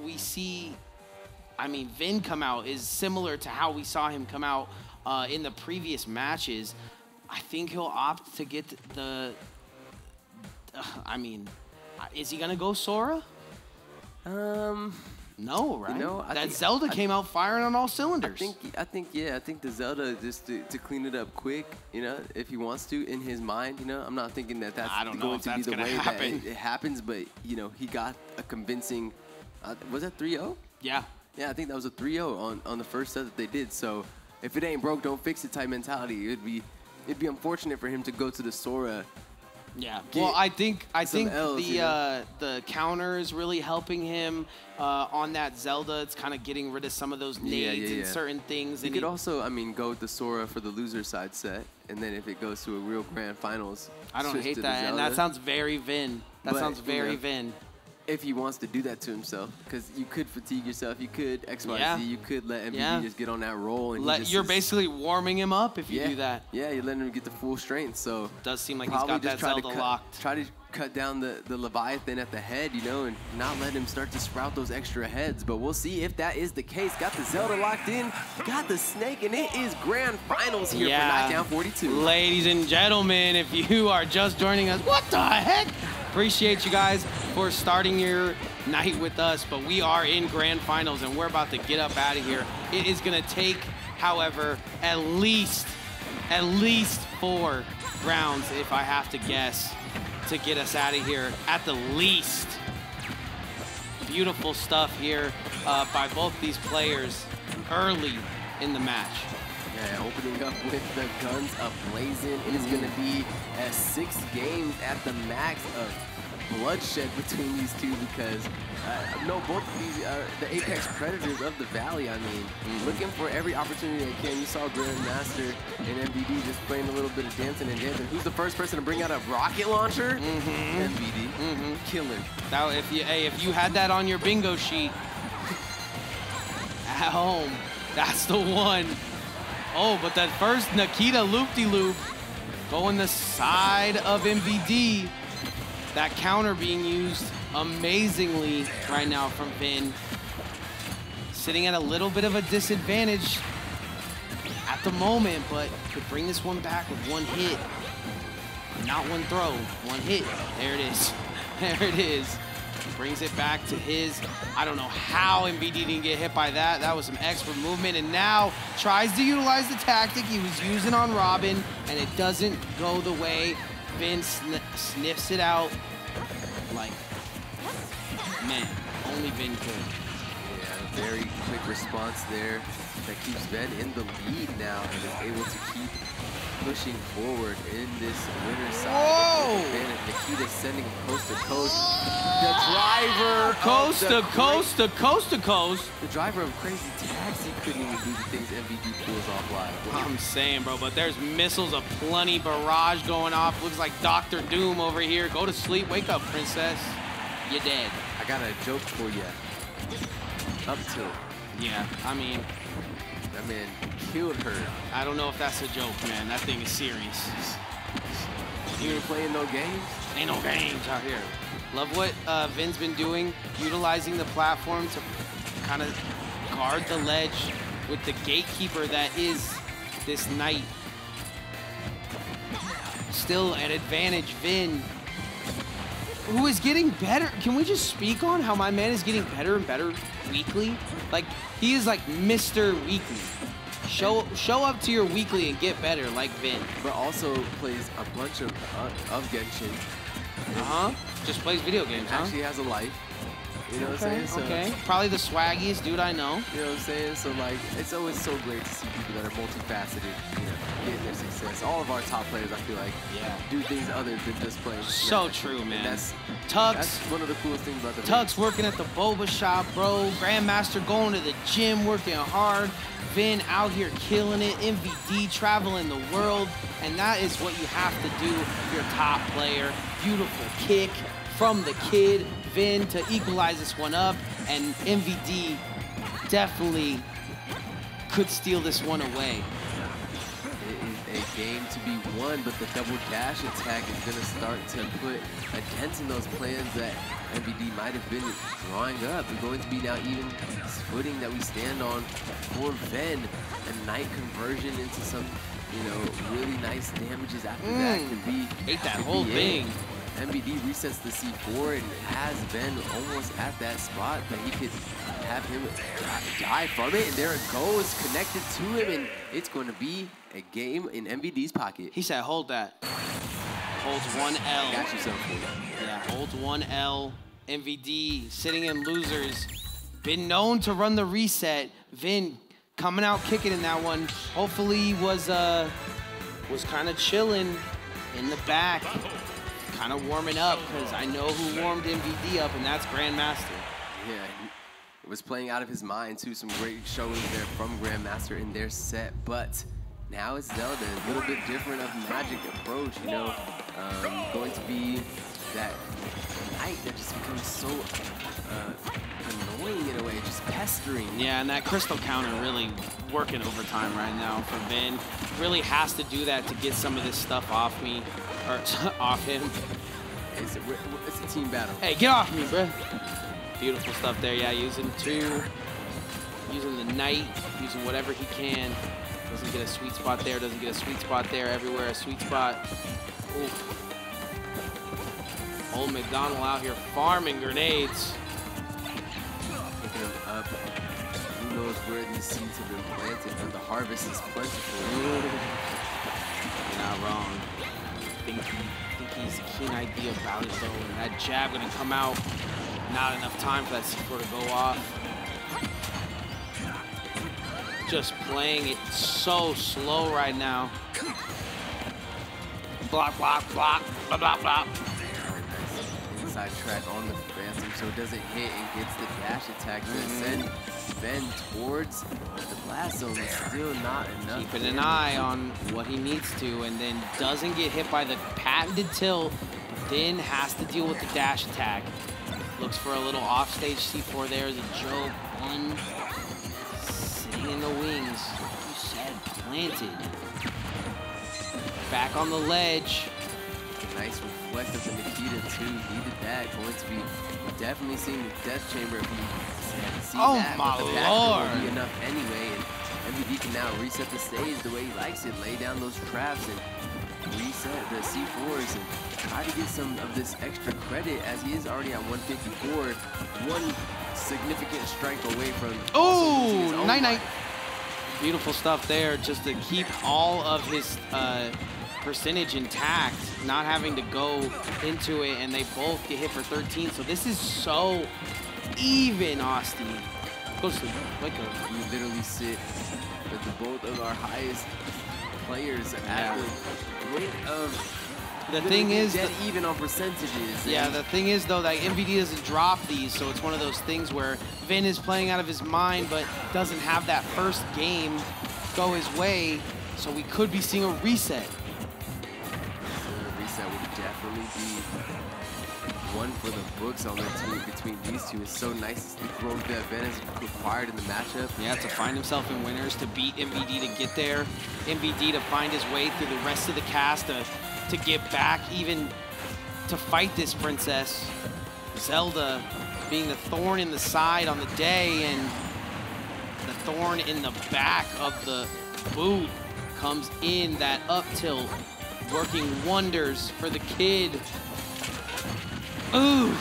we see, I mean, VEN come out is similar to how we saw him come out in the previous matches. I think he'll opt to get the, I mean, is he going to go Sora? No, right? You know, that Zelda came out firing on all cylinders. I think the Zelda, just to clean it up quick, you know, if he wants to, in his mind, you know, I'm not thinking that that's going to be the way that it happens, but, you know, he got a convincing, was that 3-0? Yeah. Yeah, I think that was a 3-0 on the first set that they did. So if it ain't broke, don't fix it type mentality. It'd be unfortunate for him to go to the Sora. Yeah, well, I think L's, the counter is really helping him on that Zelda. It's kind of getting rid of some of those nades and certain things. You could also, I mean, go with the Sora for the loser side set, and then if it goes to a real grand finals, I don't hate that, and that sounds very VEN. That sounds very VEN. If he wants to do that to himself, because you could fatigue yourself, you could XYZ, you could let MVD just get on that roll. And you're basically warming him up if you do that. Yeah, you're letting him get the full strength. So it does seem like he's got that Zelda locked. Try to cut down the Leviathan at the head, you know, and not let him start to sprout those extra heads. But we'll see if that is the case. Got the Zelda locked in, got the Snake, and it is grand finals here for Knockdown 42. Ladies and gentlemen, if you are just joining us, what the heck? Appreciate you guys for starting your night with us, but we are in grand finals and we're about to get up out of here. It is gonna take, however, at least 4 rounds, if I have to guess, to get us out of here, at the least. Beautiful stuff here by both these players early in the match. Yeah, opening up with the guns ablazing. It is going to be 6 games at the max of bloodshed between these two because, no, both of these are the apex predators of the Valley. I mean, looking for every opportunity they can. You saw Grandmaster and MVD just playing a little bit of dancing and dancing. Who's the first person to bring out a rocket launcher? MVD. Killer. Now, if you had that on your bingo sheet at home, that's the one. Oh, but that first Nikita loop-de-loop going the side of MVD. That counter being used amazingly right now from VEN. Sitting at a little bit of a disadvantage at the moment, but could bring this one back with one hit. Not one throw, one hit. There it is. There it is. Brings it back to his. I don't know how MVD didn't get hit by that. That was some expert movement, and now tries to utilize the tactic he was using on Robin, and it doesn't go the way. VEN sniffs it out like, man, only VEN could. Yeah, very quick response there that keeps VEN in the lead now and is able to keep pushing forward in this winner's side. Nikita sending him coast to coast. The driver coast to coast to coast to coast. The driver of Crazy Taxi couldn't even do the things MVD pulls off live. I'm saying, bro, but there's missiles aplenty, barrage going off. Looks like Dr. Doom over here. Go to sleep, wake up, princess. You're dead. I got a joke for you. Up tilt. Yeah, I mean, that man killed her. I don't know if that's a joke, man. That thing is serious. You ain't playing no games? Ain't no games out here. Love what VEN's been doing, utilizing the platform to kind of guard the ledge with the gatekeeper that is this knight. Still an advantage, VEN, who is getting better. Can we just speak on how my man is getting better and better weekly? Like, he is like Mr. Weekly. Show up to your weekly and get better like VEN. But also plays a bunch of Genshin. Just plays video games, Actually has a life. You know what I'm saying? So, okay. Probably the swaggiest dude I know. You know what I'm saying? So, like, it's always so great to see people that are multifaceted, you know, getting their success. All of our top players, I feel like, do things other than just playing. So true, man. That's one of the coolest things about the Tux working at the boba shop, bro. Grandmaster going to the gym, working hard. VEN out here killing it. MVD traveling the world. And that is what you have to do if you're a top player. Beautiful kick from the kid. VEN to equalize this one up, and MVD definitely could steal this one away. It is a game to be 1, but the double dash attack is going to start to put a dent in those plans that MVD might have been drawing up. We're going to be now even footing that we stand on for VEN. A Knight conversion into some, you know, really nice damages after that could be. Ate that whole thing. MVD resets the C4 and has VEN almost at that spot that he could have him die from it. And there it goes, connected to him, and it's going to be a game in MVD's pocket. He said, hold that. Holds 1L. Got yourself. Yeah, holds 1L. MVD sitting in losers. Been known to run the reset. VEN coming out kicking in that one. Hopefully was kind of chilling in the back. Kind of warming up, because I know who warmed MVD up, and that's Grandmaster. Yeah, he was playing out of his mind, too. Some great showings there from Grandmaster in their set, but now it's Zelda, a little bit different of magic approach, you know, going to be that Knight that just becomes so annoying in a way, just pestering. Yeah, and that crystal counter really working overtime right now for VEN. Really has to do that to get some of this stuff off me, or off him. It's a team battle. Hey, get off me, bro. Beautiful stuff there. Yeah, using two, using the Knight, using whatever he can. Doesn't get a sweet spot there, doesn't get a sweet spot there. Everywhere a sweet spot. Oof. Old McDonald out here farming grenades. Picking them up. Who knows where these seeds have been planted, but the harvest is plentiful. You're not wrong. I think he's a keen idea about it though. And that jab gonna come out. Not enough time for that C4 to go off. Just playing it so slow right now. Block, block, block, blah, blah, blah. Inside track on the Phantom, so it doesn't hit and gets the dash attack to send VEN towards the blast zone. Still not enough. Keeping an eye on what he needs to, and then doesn't get hit by the patented tilt, but then has to deal with the dash attack. Looks for a little offstage C4 there as a joke. One sitting in the wings, like you said, planted. Back on the ledge. Nice reflect of the Nikita too. Needed that. Going to be definitely seeing the death chamber if he sees oh that. My but the lord! Will be enough anyway, and MVD can now reset the stage the way he likes it. Lay down those traps and reset the C4s and try to get some of this extra credit as he is already at 154. One significant strike away from. Oh, night. Beautiful stuff there, just to keep all of his percentage intact, not having to go into it, and they both get hit for 13. So this is so even, Austin. Go sleep. Wake up. You literally sit with the both of our highest players at the rate of. The thing is, dead even on percentages. Yeah, the thing is though that MVD doesn't drop these, so it's one of those things where VEN is playing out of his mind, but doesn't have that first game go his way, so we could be seeing a reset. A reset would definitely be one for the books on the team between these two. It's so nice the growth that VEN has required in the matchup. Yeah, to find himself in winners, to beat MVD to get there, MVD to find his way through the rest of the cast, to get back, even to fight this princess. Zelda being the thorn in the side on the day, and the thorn in the back of the boot comes in, that up tilt, working wonders for the kid. Ooh.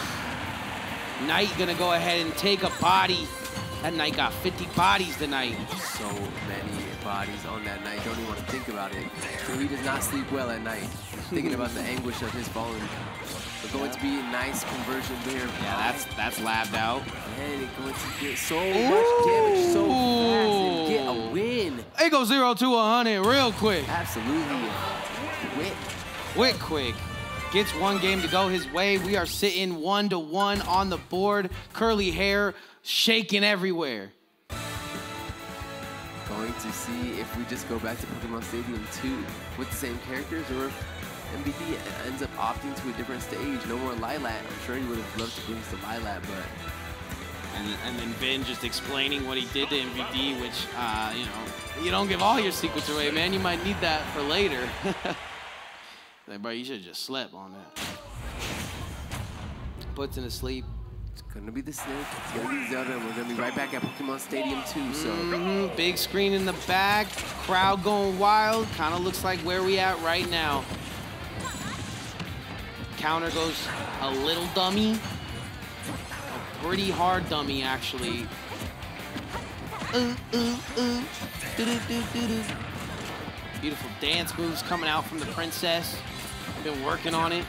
Knight gonna go ahead and take a body. That Knight got 50 bodies tonight. So many bodies on that night. Don't even want to think about it. So he does not sleep well at night, thinking about the anguish of his falling. But going to be a nice conversion there. Yeah, that's labbed out. And it's going to get so much damage so fast and get a win. It goes 0 to 100 real quick. Absolutely. Quick. Gets one game to go his way. We are sitting 1-1 on the board. Curly hair shaking everywhere. Going to see if we just go back to Pokemon Stadium 2 with the same characters, or if MVD ends up opting to a different stage. No more Lilat. I'm sure he would have loved to bring some Lilat, but... And then VEN just explaining what he did to MVD, which, you know, you don't give all your secrets away, man. You might need that for later. Like, bro, you should have just slept on that. Puts in a sleep. It's gonna be the Snake. It's gonna be Zelda. And we're gonna be right back at Pokemon Stadium too. So big screen in the back. Crowd going wild. Kind of looks like where we at right now. Counter goes a little dummy. A pretty hard dummy, actually. Beautiful dance moves coming out from the princess. Been working on it.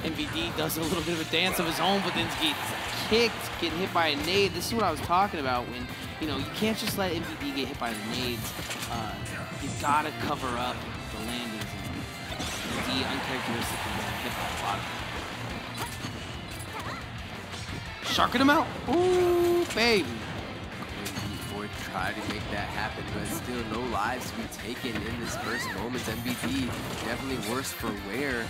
MVD does a little bit of a dance of his own, but then gets kicked, getting hit by a nade. This is what I was talking about when, you know, you can't just let MVD get hit by the nades. You gotta cover up the landings. And MVD uncharacteristically got hit by a lot of them. Sharking him out. Ooh, baby. Try to make that happen, but still no lives to be taken in this first moment. MVD definitely worse for wear.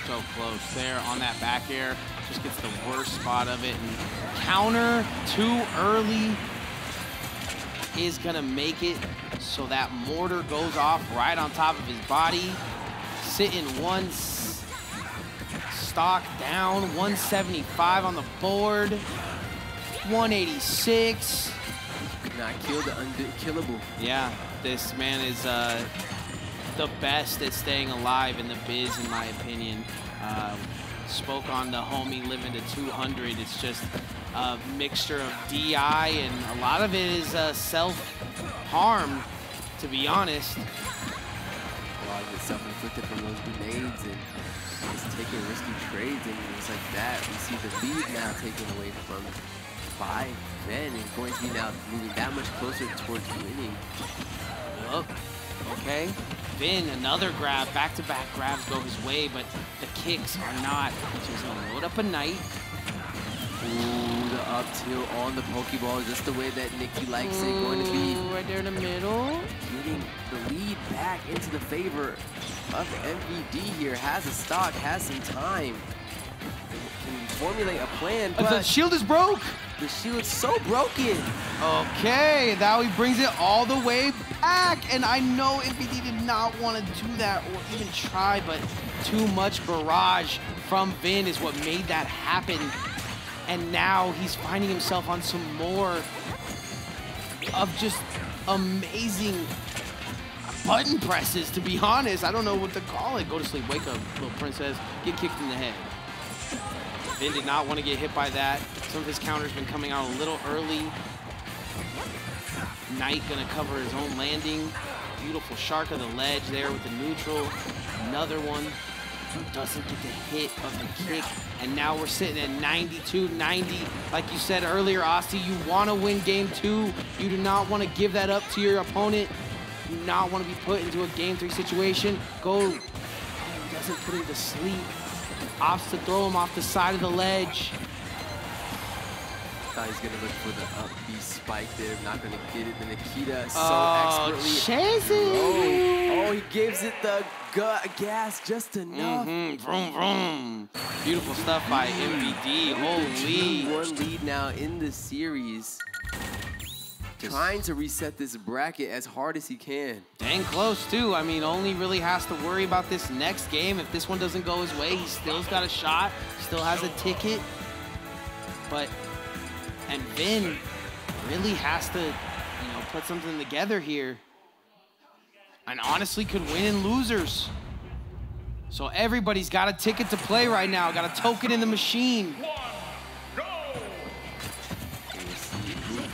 So close there on that back air. Just gets the worst spot of it. And counter too early is gonna make it so that mortar goes off right on top of his body. Sitting one stock down, 175 on the board, 186. Could not kill the unkillable. Yeah, this man is the best at staying alive in the biz, in my opinion. Spoke on the homie living to 200. It's just a mixture of DI and a lot of it is self-harm, to be honest. A lot of it self-inflicted from those grenades and just taking risky trades, and just like that, we see the lead now taken away by VEN and going to be now moving that much closer towards winning. Look, okay. VEN, another grab, back-to-back grabs go his way, but the kicks are not. So he's gonna load up a knight. Ooh, the up tilt on the Pokeball, just the way that Nikki likes it. Going to be right there in the middle. Getting the lead back into the favor of MVD here. Has a stock, has some time. Can formulate a plan, but the shield is broke. The shield's so broken. Okay, now he brings it all the way back. And I know MVD did not want to do that or even try, but too much barrage from VEN is what made that happen. And now he's finding himself on some more of just amazing button presses, to be honest. I don't know what to call it. Go to sleep, wake up, little princess, get kicked in the head. VEN did not want to get hit by that. Some of his counters been coming out a little early. Knight gonna cover his own landing. Beautiful shark of the ledge there with the neutral. Another one. Doesn't get the hit of the kick, and now we're sitting at 92-90. Like you said earlier, Austin, you want to win game 2. You do not want to give that up to your opponent. You do not want to be put into a game 3 situation. Go. Oh, he doesn't put him to sleep. Opts to throw him off the side of the ledge. Thought he's gonna look for the up B spike there. Not gonna get it. The Nikita so expertly. Chasing. Oh, he gives it the gas just enough. Vroom, vroom. Beautiful stuff by MVD. Holy. 2-1 lead now in the series. Trying to reset this bracket as hard as he can. Dang close, too. I mean, only really has to worry about this next game. If this one doesn't go his way, he still's got a shot, still has a ticket. And VEN really has to, put something together here. And honestly could win in losers. So everybody's got a ticket to play right now. Got a token in the machine. Who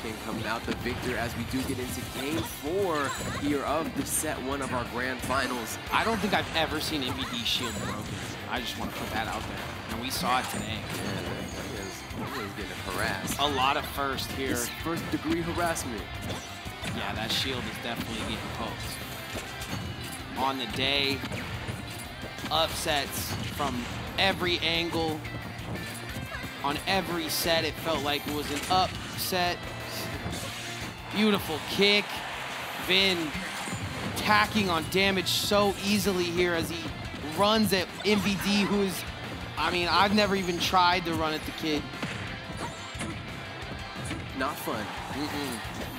can come out the victor as we do get into game 4 here of the set 1 of our grand finals. I don't think I've ever seen MVD shield broken. I just want to put that out there. And we saw it today. Yeah, he was getting harassed. A lot of first here. This first degree harassment. Yeah, that shield is definitely getting poked. On the day, upsets from every angle. On every set, it felt like it was an upset. Beautiful kick. VEN tacking on damage so easily here as he runs at MVD, who is, I've never even tried to run at the kid. Not fun.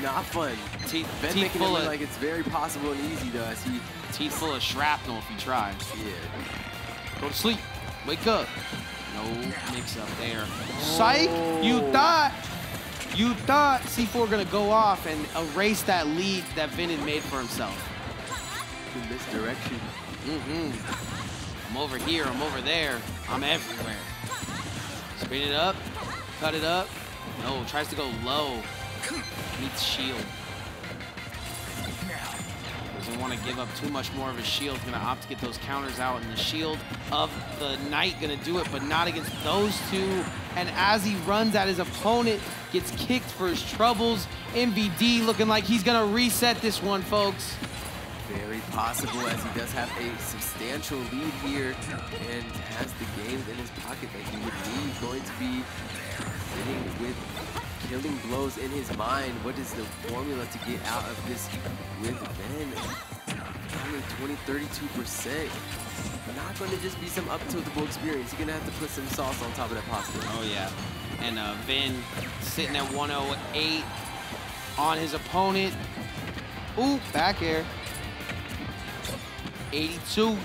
Not fun. Teeth making it full look of, like it's very possible and easy though. As he teeth full of shrapnel if he tries. Yeah. Go to sleep. Wake up. No mix up there. Psych! You thought C4 gonna go off and erase that lead that VEN had made for himself. In this direction. I'm over here, I'm over there, I'm everywhere. Spin it up, cut it up. No, tries to go low. Needs shield. Doesn't want to give up too much more of his shield. Gonna opt to get those counters out, and the shield of the Knight gonna do it, but not against those two. And as he runs at his opponent, gets kicked for his troubles. MVD looking like he's gonna reset this one, folks. Very possible, as he does have a substantial lead here and has the games in his pocket that he would need. Going to be sitting with killing blows in his mind. What is the formula to get out of this with VEN? Only 32%. Not going to just be some up-tiltable experience. You're going to have to put some sauce on top of that pasta. Oh, yeah. And VEN sitting at 108 on his opponent. Ooh, back air. 82.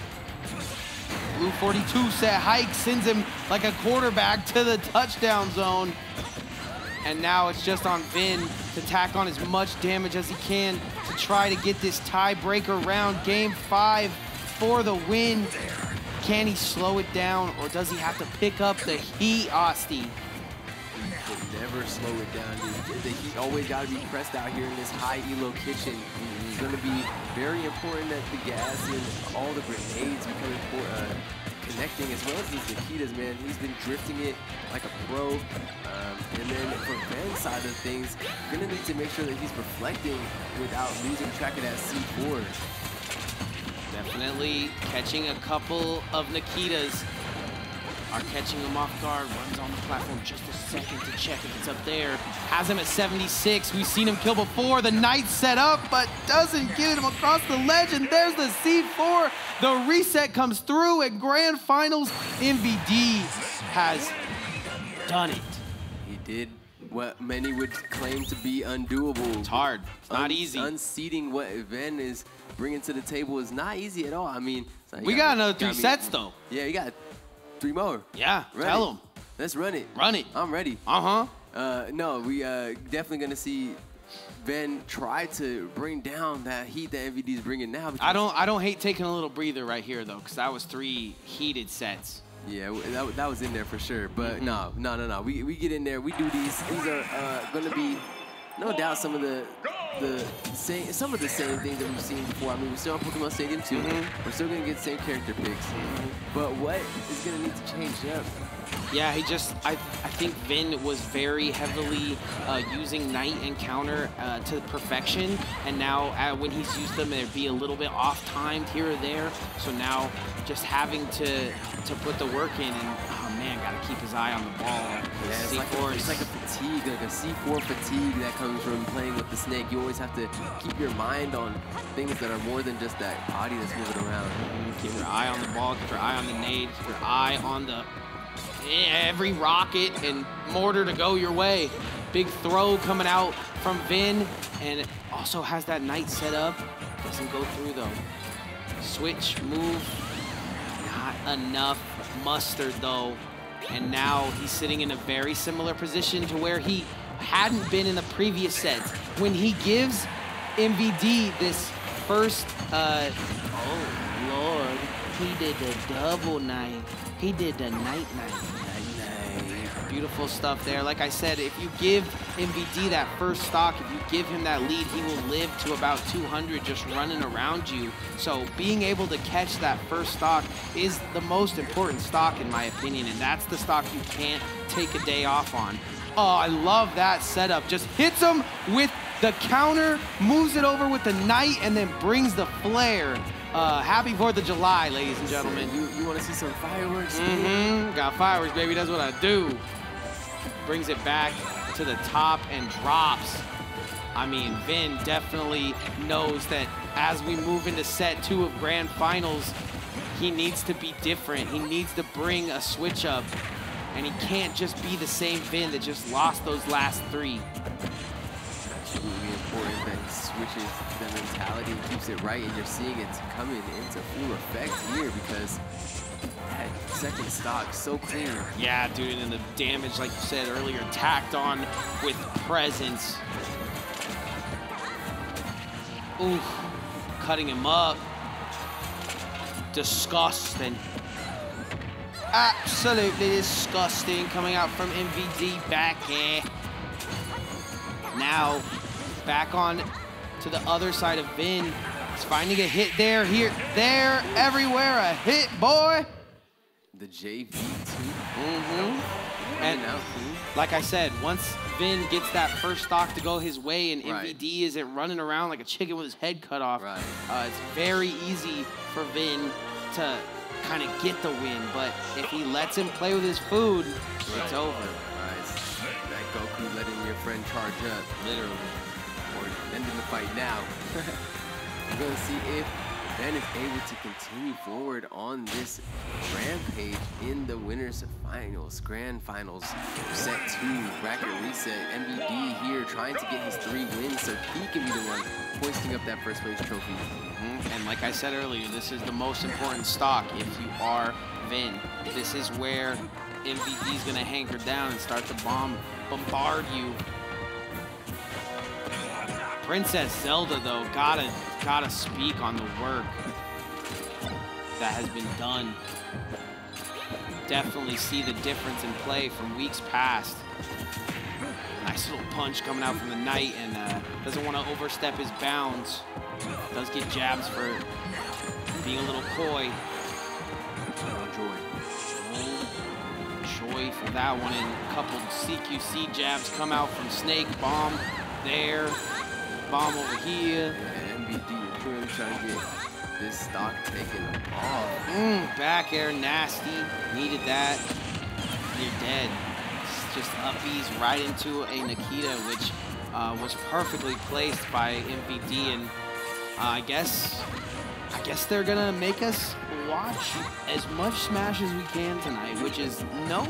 Blue 42 set hike, sends him like a quarterback to the touchdown zone. And now it's just on VEN to tack on as much damage as he can to try to get this tiebreaker round. Game 5 for the win. Can he slow it down, or does he have to pick up the heat, Asti? He can never slow it down, dude. The heat always got to be pressed out here in this high elo kitchen. It's going to be very important that the gas and all the grenades become connecting, as well as these Nikitas, man. He's been drifting it like a pro. And then for VEN's side of things, you're going to need to make sure that he's reflecting without losing track of that C4. Definitely catching a couple of Nikitas. Are catching him off guard. Runs on the platform just a second to check if it's up there. Has him at 76. We've seen him kill before. The Knight set up, but doesn't get him across the ledge. And there's the C4. The reset comes through at Grand Finals. MVD has done it. He did what many would claim to be undoable. It's hard. It's not easy. Unseating what VEN is bringing to the table is not easy at all. I mean, we got another 3 sets, though. Yeah, you got 3 more. Yeah, tell him. Let's run it. Run it. I'm ready. No, we definitely gonna see VEN try to bring down that heat that MVD is bringing now. I don't hate taking a little breather right here though, because that was 3 heated sets. Yeah, that was in there for sure. But no. We get in there. We do these. These are gonna be no doubt some of the same things that we've seen before. I mean, we're still on Pokemon Stadium 2. We're still gonna get the same character picks. But what is gonna need to change up? Yeah, I think VEN was very heavily using Knight and counter to perfection, and now when he's used them, it'd be a little bit off-timed here or there. So now just having to put the work in, and oh man, gotta keep his eye on the ball. Yeah, it's like a fatigue, like a C4 fatigue that comes from playing with the snake. You always have to keep your mind on things that are more than just that body that's moving around. Keep your eye on the ball, keep your eye on the nade, keep your eye on the every rocket and mortar to go your way. Big throw coming out from VEN, and it also has that Knight set up. Doesn't go through though. Switch move, not enough mustard though. And now he's sitting in a very similar position to where he hadn't been in the previous sets. When he gives MVD this first, oh Lord, he did the double Knight. He did the Knight. Beautiful stuff there. Like I said, if you give MVD that first stock, if you give him that lead, he will live to about 200 just running around you. So being able to catch that first stock is the most important stock in my opinion, and that's the stock you can't take a day off on. Oh, I love that setup. Just hits him with the counter, moves it over with the Knight, and then brings the flare. Happy 4th of July, ladies and gentlemen. You want to see some fireworks? Got fireworks, baby. That's what I do. Brings it back to the top and drops. I mean, VEN definitely knows that as we move into set 2 of Grand Finals, he needs to be different. He needs to bring a switch up, and he can't just be the same VEN that just lost those last 3. absolutely important that he switches the mentality and keeps it right, and you're seeing it coming into full effect here because that second stock so clean. Yeah, dude, and the damage, like you said earlier, tacked on with presence. Oof, cutting him up. Disgusting. Absolutely disgusting coming out from MVD back here. Now, back on to the other side of VEN. He's finding a hit there, here, there, everywhere. A hit, boy. The JV too. And like I said, once VEN gets that first stock to go his way and MVD isn't running around like a chicken with his head cut off, it's very easy for VEN to kind of get the win. But if he lets him play with his food, it's over. That Goku letting your friend charge up, literally, or ending the fight now. We're going to see if VEN is able to continue forward on this rampage in the winners finals, grand finals, set 2, bracket reset. MVD here trying to get his 3 wins so he can be the one hoisting up that first place trophy. And like I said earlier, this is the most important stock if you are VEN. This is where MVD is going to hanker down and start to bombard you. Princess Zelda, though, gotta speak on the work that has been done. Definitely see the difference in play from weeks past. Nice little punch coming out from the Knight, and doesn't want to overstep his bounds. Does get jabs for being a little coy. Joy for that one, and a couple CQC jabs come out from Snake. Bomb there. Bomb over here. Yeah, MVD really trying to get this stock taken off. Back air, nasty. Needed that. You're dead. It's just uppies right into a Nikita, which was perfectly placed by MVD, and I guess they're gonna make us watch as much Smash as we can tonight, which is no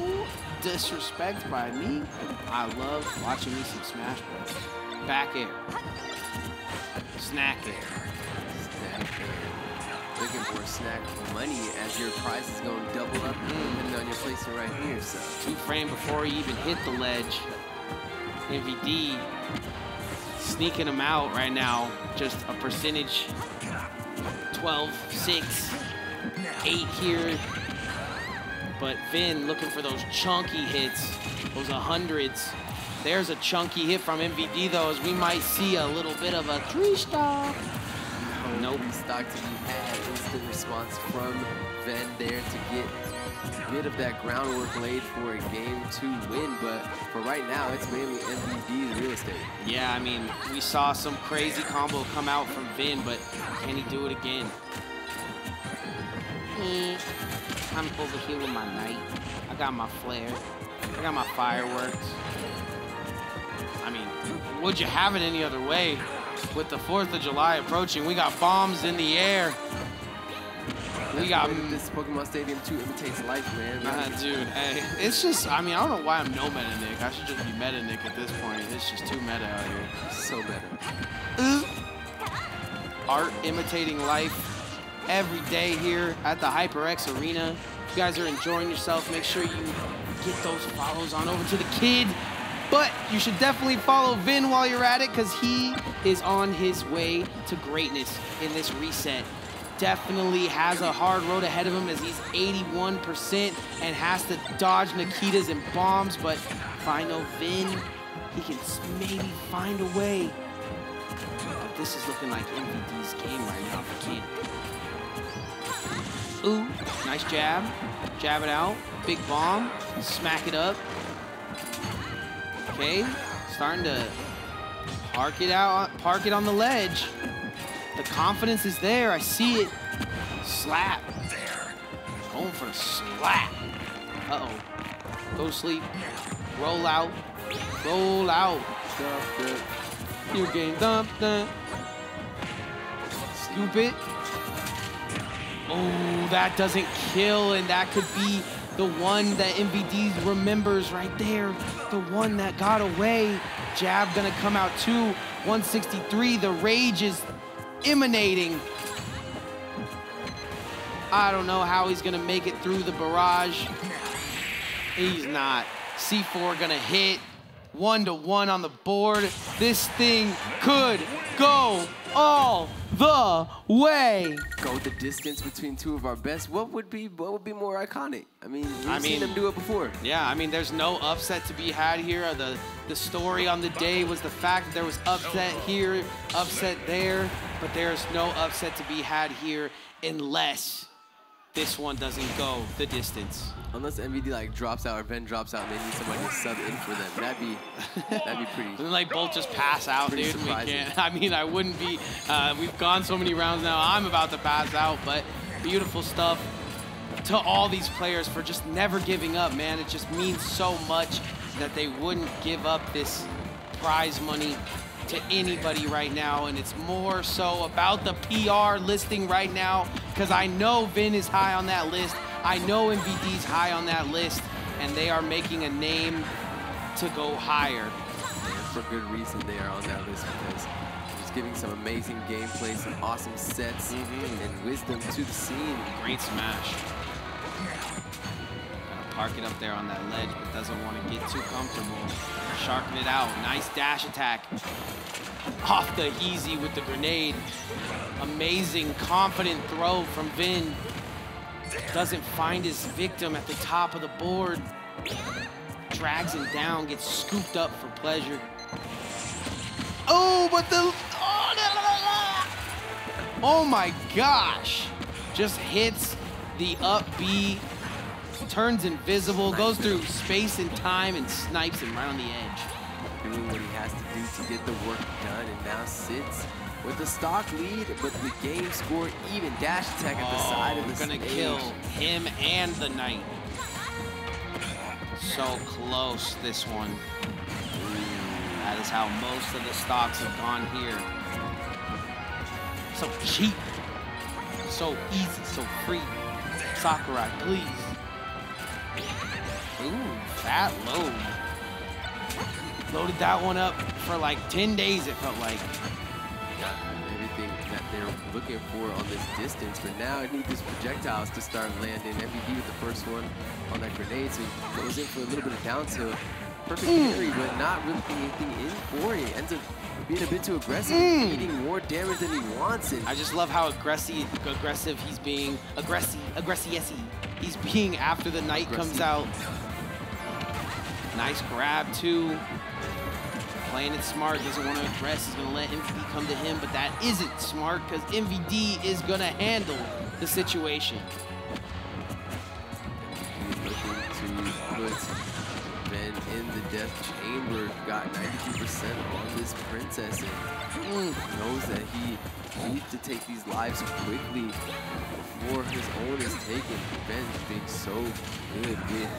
disrespect by me. I love watching me some Smash Bros. Back air. Snack air. Looking for snack money as your price is going to double up depending on your placement right here. So 2 frames before he even hit the ledge. MVD sneaking him out right now. Just a percentage. 12, 6, 8 here. But VEN looking for those chunky hits, those 100s. There's a chunky hit from MVD, though, as we might see a little bit of a 3-stock. Nope. 3-stock to be had. Instant response from VEN there to get a bit of that groundwork laid for a game 2 win. But for right now, it's mainly MVD's real estate. Yeah, I mean, we saw some crazy combo come out from VEN, but can he do it again? I'm over here with my Knight. I got my flare. I got my fireworks. I mean, would you have it any other way? With the 4th of July approaching, we got bombs in the air. We got this Pokemon Stadium 2 imitates life, man. Dude, hey, it's just, I mean, I don't know why I'm no meta Nick. I should just be meta Nick at this point. It's just too meta out here. So meta. Art imitating life every day here at the HyperX Arena. If you guys are enjoying yourself, make sure you get those follows on over to the kid. But you should definitely follow VEN while you're at it, because he is on his way to greatness in this reset. Definitely has a hard road ahead of him as he's 81% and has to dodge Nikitas and bombs, but if I know VEN, he can maybe find a way. But this is looking like MVD's game right now for Kid. Ooh, nice jab. Jab it out. Big bomb. Smack it up. Okay, starting to park it on the ledge. The confidence is there, I see it. Slap. Going for a slap. Uh-oh. Go to sleep. Roll out. Roll out. You're getting dumped. Scoop it. Oh, that doesn't kill, and that could be the one that MVD remembers right there. The one that got away. Jab gonna come out too. 163, the rage is emanating. I don't know how he's gonna make it through the barrage. He's not. C4 gonna hit. 1-1 on the board. This thing could go all the way. Go the distance between two of our best. What would be more iconic? I mean, we've seen them do it before. Yeah, I mean, there's no upset to be had here. The story on the day was the fact that there was upset here, upset there, but there's no upset to be had here unless this one doesn't go the distance. Unless MVD like drops out or VEN drops out and they need somebody to sub in for them. That'd be pretty. And like both just pass out, dude. Surprising. We can't. I mean, I wouldn't be. We've gone so many rounds now. I'm about to pass out, but beautiful stuff to all these players for just never giving up, man. It just means so much that they wouldn't give up this prize money to anybody right now, and it's more so about the PR listing right now, because I know VEN is high on that list. I know MVD's high on that list, and they are making a name to go higher. And for good reason they are on that list, because it's giving some amazing gameplay, some awesome sets, and wisdom to the scene. Great smash. Gotta park it up there on that ledge, but doesn't want to get too comfortable. Sharpen it out. Nice dash attack. Off the easy with the grenade. Amazing, confident throw from VEN. Doesn't find his victim at the top of the board. Drags him down, gets scooped up for pleasure. Oh, but the... Oh my gosh. Just hits the up B, turns invisible, goes through space and time, and snipes him right on the edge. Doing what he has to do to get the work done, and now sits with a stock lead, but the game score even. Dash attack at the side of the stage. Gonna kill him and the knight. So close, this one. That is how most of the stocks have gone here. So cheap, so easy, so free. Sakurai, please. Ooh, fat load. Loaded that one up for like 10 days, it felt like. Everything that they're looking for on this distance, but now it needs these projectiles to start landing. MVD with the first one on that grenade, so he goes in for a little bit of down tilt. Perfect carry, but not really anything in for it. Ends up being a bit too aggressive, eating more damage than he wants. And I just love how aggressive he's being. Aggressive, he's being after the knight comes out. Nice grab too. Playing it smart, doesn't want to aggress. He's going to let MVD come to him, but that isn't smart because MVD is going to handle the situation. He's looking to put VEN in the death chamber. Got 92% on this princess, and knows that he needs to take these lives quickly before his own is taken. VEN's being so good with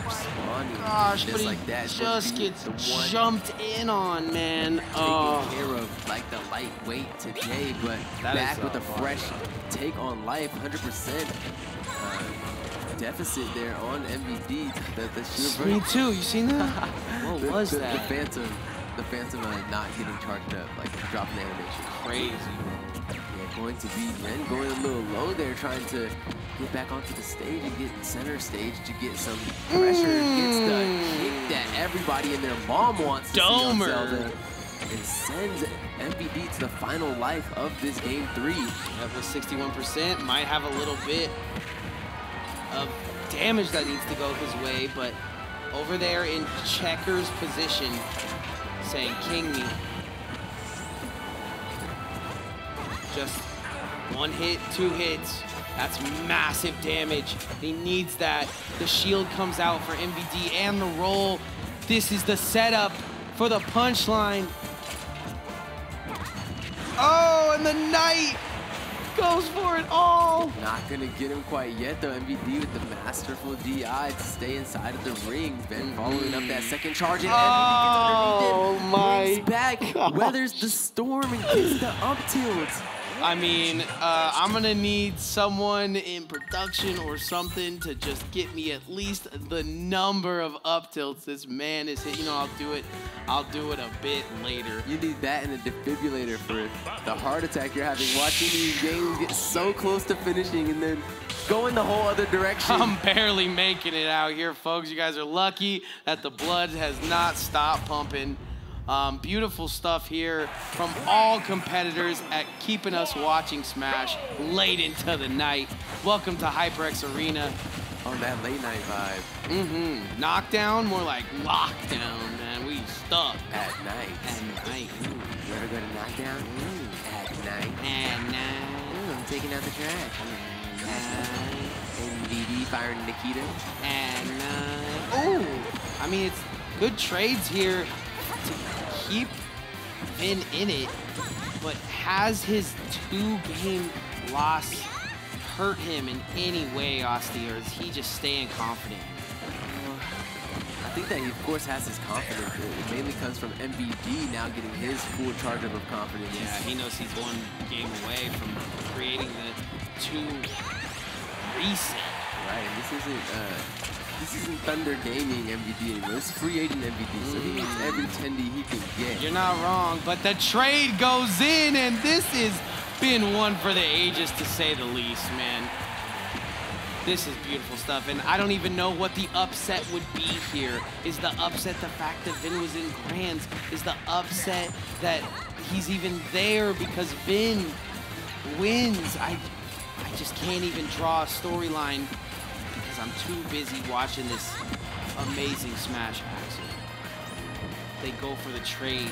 responding. Gosh, just but like that. just gets jumped in on, man. Taking care of like the lightweight today, but that back with a fresh take on life, 100% deficit there on MVD. The shield Me too. You seen that? What was that? The Phantom not getting charged up, like dropping the animation. Crazy, bro. Yeah, going to be VEN going a little low there, trying to get back onto the stage and get center stage to get some pressure. Gets the kick that everybody and their mom wants to see on Zelda, and sends MVD to the final life of this game 3. That was 61%. Might have a little bit of damage that needs to go his way, but over there in Checker's position, saying king me. Just one hit, 2 hits. That's massive damage. He needs that. The shield comes out for MVD and the roll. This is the setup for the punchline. Oh, and the knight goes for it all. Not gonna get him quite yet though. MVD with the masterful DI to stay inside of the ring. VEN following up that second charge, and MVD gets underneath it. My brings back, weathers the storm, and gets the up tilt. I mean, I'm gonna need someone in production or something to just get me at least the number of up tilts this man is hitting. You know, I'll do it a bit later. You need that and a defibrillator for the heart attack you're having watching these games get so close to finishing and then go in the whole other direction. I'm barely making it out here, folks. You guys are lucky that the blood has not stopped pumping. Beautiful stuff here from all competitors at keeping us watching Smash late into the night. Welcome to HyperX Arena. On that late night vibe. Knockdown, more like lockdown, man. We stuck. At night. At night. You ever go to Knockdown? At night. At night. I'm taking out the trash. MVD firing Nikita. At night. Oh, I mean, it's good trades here to keep VEN in it, but has his 2-game loss hurt him in any way, Osti, or is he just staying confident? I think that he, of course, has his confidence. It mainly comes from MVD now getting his full charge of confidence. Yeah, he knows he's 1 game away from creating the 2 reset. Right, and this isn't Thunder Gaming MVD anymore. It's free agent MVD, so he needs every 10D he can get. You're not wrong, but the trade goes in, and this has been one for the ages, to say the least, man. This is beautiful stuff, and I don't even know what the upset would be here. Is the upset the fact that VEN was in Grands? Is the upset that he's even there because VEN wins? I just can't even draw a storyline because I'm too busy watching this amazing Smash action. They go for the trade.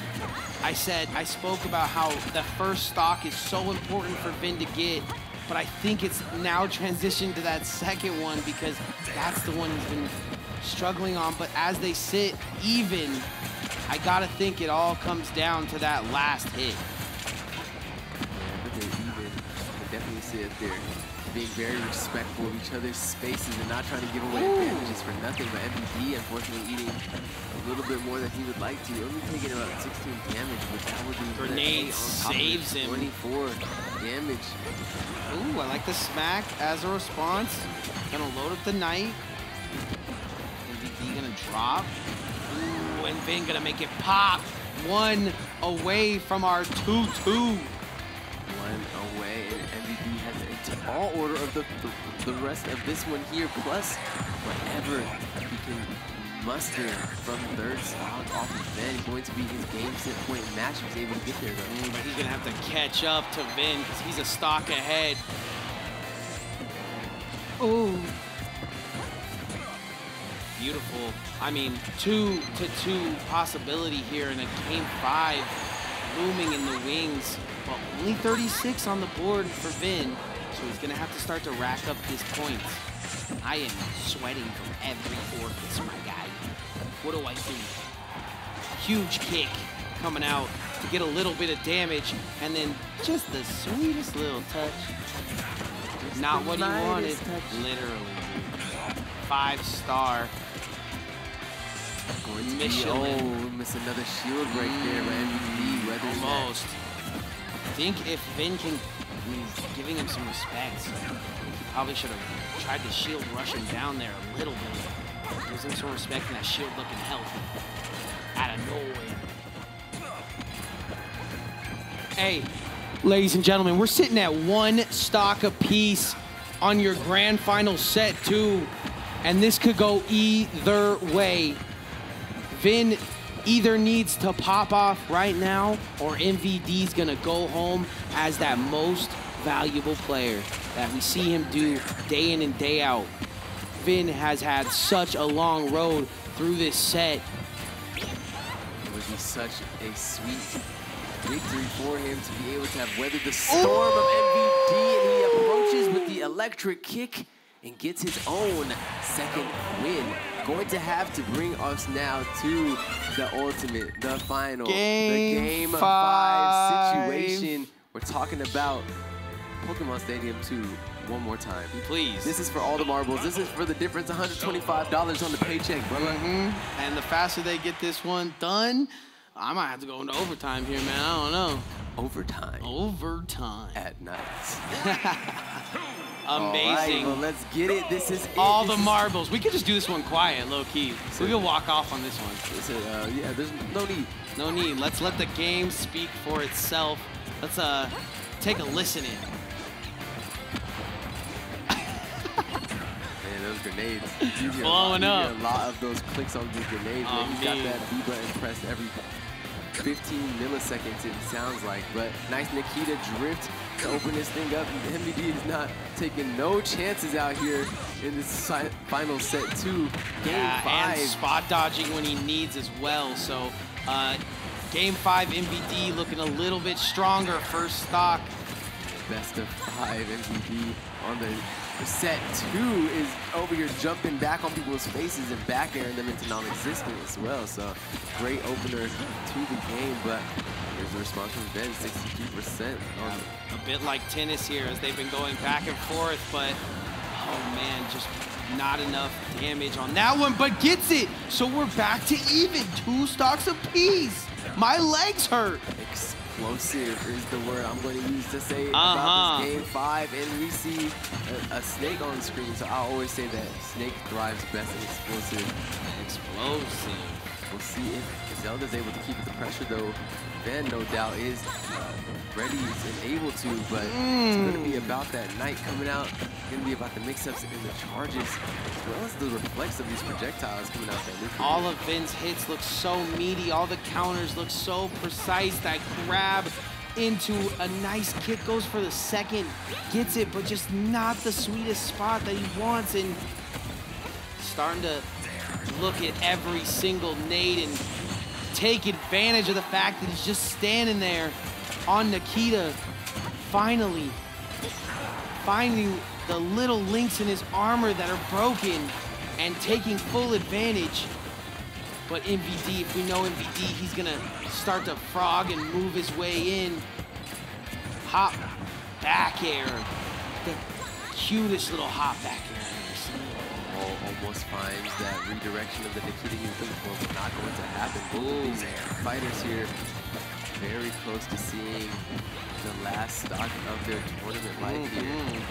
I spoke about how the first stock is so important for VEN to get, but I think it's now transitioned to that second one because that's the one he's been struggling on. But as they sit even, I gotta think it all comes down to that last hit. Yeah, but they're even. They definitely sit there being very respectful of each other's spaces and not trying to give away advantages for nothing. But MVD, unfortunately, eating a little bit more than he would like to. Only taking about 16 damage, but that would be grenade saves him. 24 damage. Ooh, I like the smack as a response. Gonna load up the knight. MVD gonna drop. Ooh, and VEN gonna make it pop. 1 away from our 2-2. 1 away, and MVD has a tall order of the rest of this one here, plus whatever he can muster from third stock off of VEN. Going to be his game set point match. He was able to get there though. But he's gonna have to catch up to VEN because he's a stock ahead. Ooh. Beautiful. I mean, 2-2 possibility here in a game 5, looming in the wings, but only 36 on the board for VEN, so he's gonna have to start to rack up his points. I am sweating from every orifice, my guy. What do I do? Huge kick coming out to get a little bit of damage, and then just the sweetest little touch. Not what he wanted, literally. 5-star. Michelin. Miss another shield right there by MVD. Almost. I think if VEN can, I mean, giving him some respect, he probably should have tried to shield rush him down there a little bit. Gives him some respect and that shield looking healthy. Out of nowhere. Hey, ladies and gentlemen, we're sitting at 1 stock apiece on your grand final set 2, and this could go either way. VEN either needs to pop off right now, or MVD's gonna go home as that most valuable player that we see him do day in and day out. VEN has had such a long road through this set. It would be such a sweet victory for him to be able to have weathered the storm of MVD, and he approaches with the electric kick and gets his own second win. Going to have to bring us now to the ultimate, the final, the game 5 situation. We're talking about Pokemon Stadium 2 one more time. Please. This is for all the marbles. This is for the difference, $125 on the paycheck, brother. And the faster they get this one done, I might have to go into overtime here, man. I don't know. overtime. Overtime. At night. Amazing. All right, well, let's get it. This is all the marbles. We could just do this one quiet, low key. We could walk off on this one. Yeah, there's no need. No need. Let's let the game speak for itself. Let's take a listen in. Man, those grenades. Blowing up. A lot of those clicks on these grenades. Man, he's got that B button pressed every 15 milliseconds, it sounds like. But nice Nikita drift to open this thing up. MVD is not taking no chances out here in this final set 2. Game 5. And spot dodging when he needs as well. So game 5 MVD looking a little bit stronger first stock. Best of 5 MVD on the set 2 is over here jumping back on people's faces and back airing them into non-existent as well. So great opener to the game, but here's the response from VEN, 63%. A bit like tennis here as they've been going back and forth, but oh man, just not enough damage on that one, but gets it. So we're back to even, 2 stocks apiece. My legs hurt. Explosive is the word I'm going to use to say about this game 5, and we see a Snake on the screen, so I always say that Snake thrives best in explosive. We'll see if Zelda's able to keep the pressure, though. VEN, no doubt, is ready and able to, but it's going to be about that Knight coming out. It's going to be about the mix-ups and the charges, as well as the reflex of these projectiles coming out that nuclear. All of VEN's hits look so meaty. All the counters look so precise. That grab into a nice kick, goes for the second, gets it, but just not the sweetest spot that he wants, and starting to look at every single nade and take advantage of the fact that he's just standing there on Nikita, finally finding the little links in his armor that are broken and taking full advantage. But MVD, if we know MVD, he's gonna start to frog and move his way in. Hop back air, the cutest little hop back air I've ever seen. Almost finds that redirection of the Nikita he was looking for, but not going to happen. Both of these fighters here very close to seeing the last stock of their tournament life here.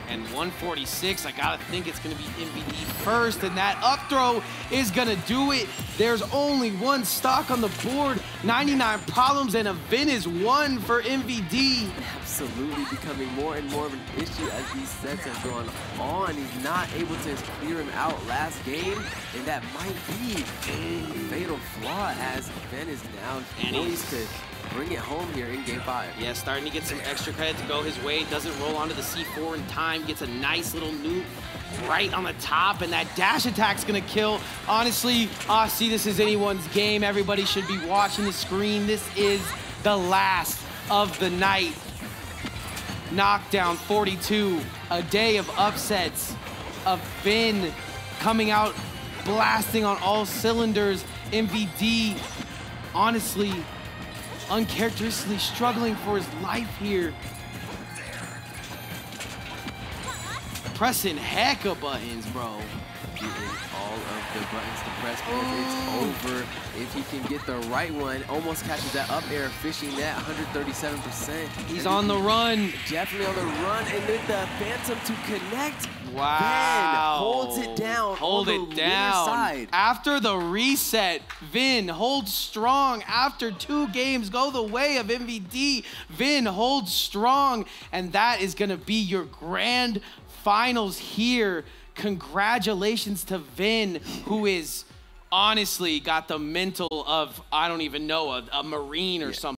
And 146, I gotta think it's gonna be MVD first, and that up throw is gonna do it. There's only 1 stock on the board, 99 problems, and a VEN is 1 for MVD. Absolutely becoming more and more of an issue as these sets have gone on. He's not able to clear him out last game, and that might be a fatal flaw as VEN is now poised to bring it home here in game 5. Yeah, starting to get some extra credit to go his way. Doesn't roll onto the C4 in time. Gets a nice little nuke right on the top, and that dash attack's gonna kill. Honestly, see, this is anyone's game. Everybody should be watching the screen. This is the last of the night. Knockdown 42, a day of upsets, of VEN coming out blasting on all cylinders. MVD, honestly, uncharacteristically struggling for his life here. Pressing heck of buttons, bro. Getting all of the buttons to press because it's over. If he can get the right one, almost catches that up air, fishing that 137%. He's on the run. Definitely on the run, and with the Phantom to connect. Wow. VEN holds it down. Hold on it the down. side. After the reset, VEN holds strong. After 2 games go the way of MVD, VEN holds strong, and that is gonna be your grand finals here. Congratulations to VEN, who is honestly got the mental of, I don't even know, a Marine or something.